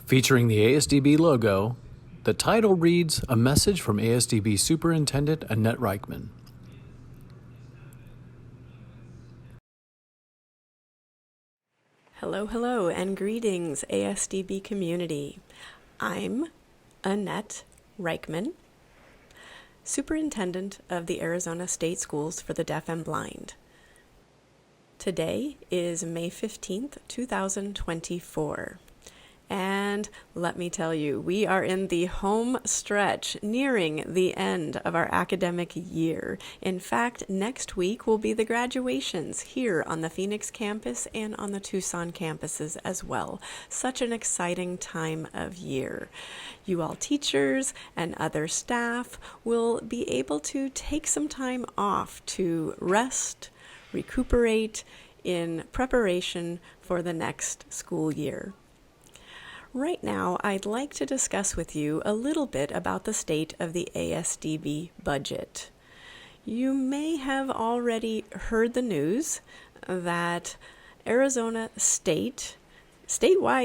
Featuring the ASDB logo, the title reads, "A Message from ASDB Superintendent Annette Reichman." Hello, and greetings, ASDB community. I'm Annette Reichman, Superintendent of the Arizona State Schools for the Deaf and Blind. Today is May 15th, 2024. And let me tell you, we are in the home stretch, nearing the end of our academic year. In fact, next week will be the graduations here on the Phoenix campus and on the Tucson campuses as well. Such an exciting time of year. You all teachers and other staff will be able to take some time off to rest, recuperate in preparation for the next school year. Right now, I'd like to discuss with you a little bit about the state of the ASDB budget. You may have already heard the news that Arizona statewide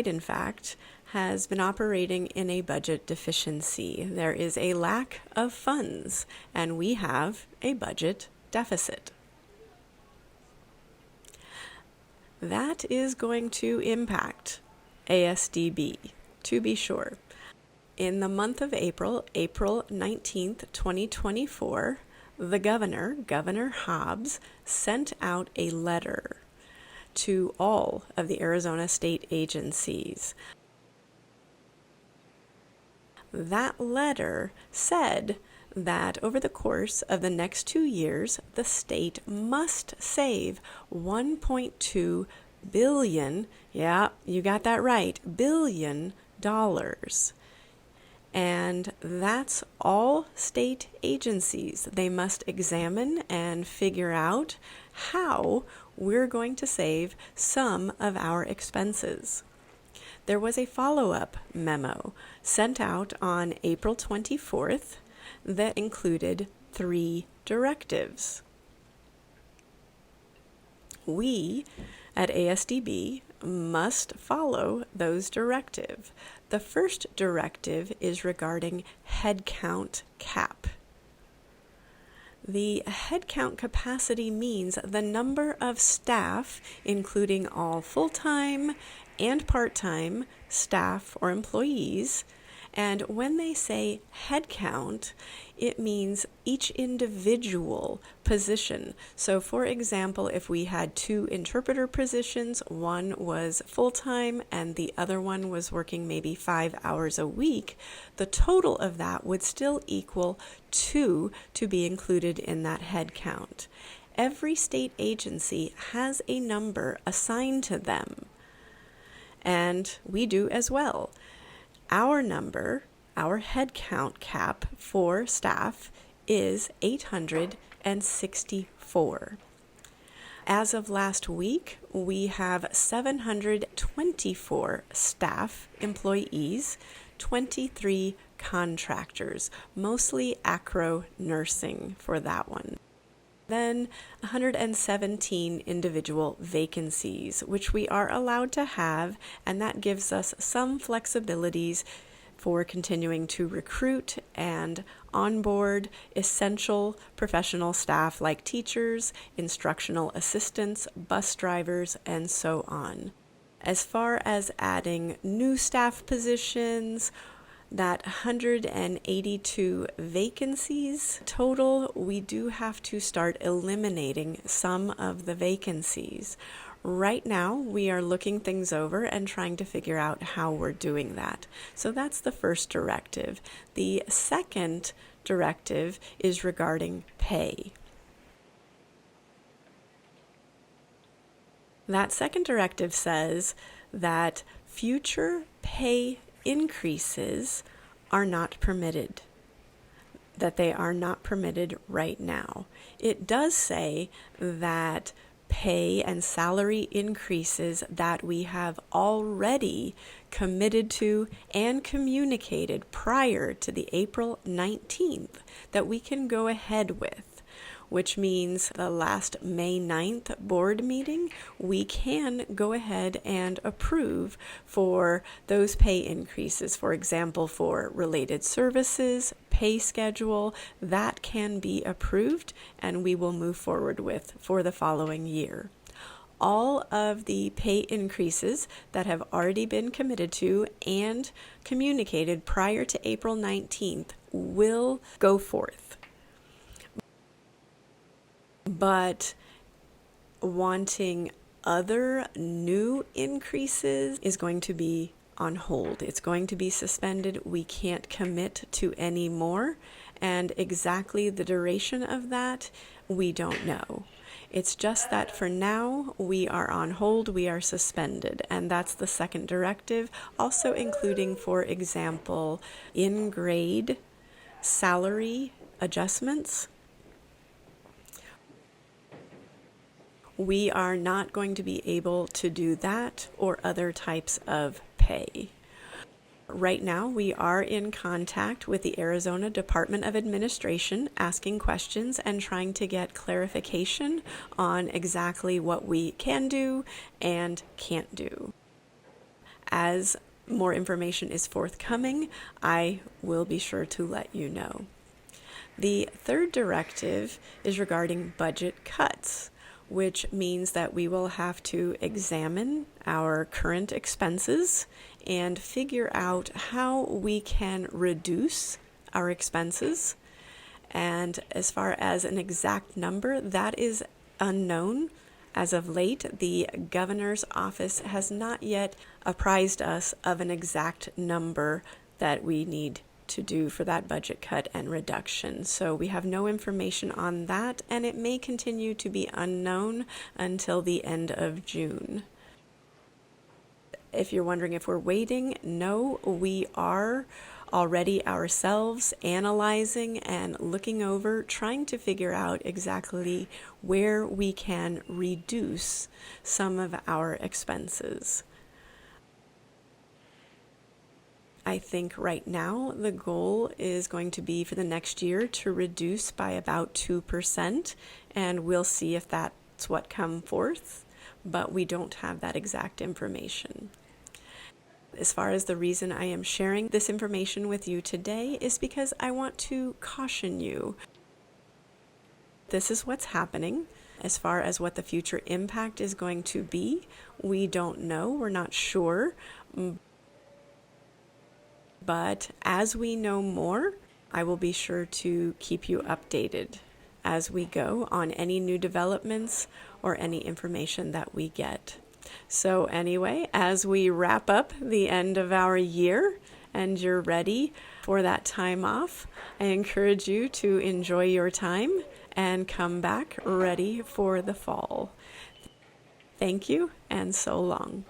in fact, has been operating in a budget deficiency. There is a lack of funds, and we have a budget deficit. That is going to impact ASDB, to be sure. In the month of April 19th, 2024, the Governor Hobbs, sent out a letter to all of the Arizona state agencies. That letter said that over the course of the next 2 years, the state must save $1.2 billion, yeah, you got that right, $billion. And that's all state agencies. They must examine and figure out how we're going to save some of our expenses. There was a follow-up memo sent out on April 24th that included 3 directives. We at ASDB must follow those directives. The first directive is regarding headcount cap. The headcount capacity means the number of staff, including all full-time and part-time staff or employees. And when they say headcount, it means each individual position. So for example, if we had 2 interpreter positions, one was full-time and the other one was working maybe 5 hours a week, the total of that would still equal 2 to be included in that headcount. Every state agency has a number assigned to them, and we do as well. Our number, our head count cap for staff is 864. As of last week, we have 724 staff employees, 23 contractors, mostly acro nursing for that one. Then 117 individual vacancies, which we are allowed to have, and that gives us some flexibilities for continuing to recruit and onboard essential professional staff like teachers, instructional assistants, bus drivers, and so on. As far as adding new staff positions, that 182 vacancies total, we do have to start eliminating some of the vacancies. Right now, we are looking things over and trying to figure out how we're doing that. So that's the first directive. The second directive is regarding pay. That second directive says that future pay increases are not permitted, that they are not permitted right now. It does say that pay and salary increases that we have already committed to and communicated prior to the April 19th that we can go ahead with. which means the last May 9th board meeting, we can go ahead and approve for those pay increases. For example, for related services, pay schedule, that can be approved and we will move forward with for the following year. All of the pay increases that have already been committed to and communicated prior to April 19th will go forth. But wanting other new increases is going to be on hold. It's going to be suspended. We can't commit to any more. And exactly the duration of that, we don't know. It's just that for now, we are on hold, we are suspended, and that's the second directive, also including, for example, in-grade salary adjustments. We are not going to be able to do that or other types of pay. Right now, we are in contact with the Arizona Department of Administration, asking questions and trying to get clarification on exactly what we can do and can't do. As more information is forthcoming, I will be sure to let you know. The third directive is regarding budget cuts, which means that we will have to examine our current expenses and figure out how we can reduce our expenses. And as far as an exact number, that is unknown. As of late, the governor's office has not yet apprised us of an exact number that we need to do for that budget cut and reduction. So we have no information on that, and it may continue to be unknown until the end of June. If you're wondering if we're waiting, no, we are already ourselves analyzing and looking over, trying to figure out exactly where we can reduce some of our expenses. I think right now the goal is going to be for the next year to reduce by about 2%, and we'll see if that's what comes forth, but we don't have that exact information. As far as the reason I am sharing this information with you today is because I want to caution you. This is what's happening. As far as what the future impact is going to be, we don't know, we're not sure. But as we know more, I will be sure to keep you updated as we go on any new developments or any information that we get. So anyway, as we wrap up the end of our year and you're ready for that time off, I encourage you to enjoy your time and come back ready for the fall. Thank you, and so long.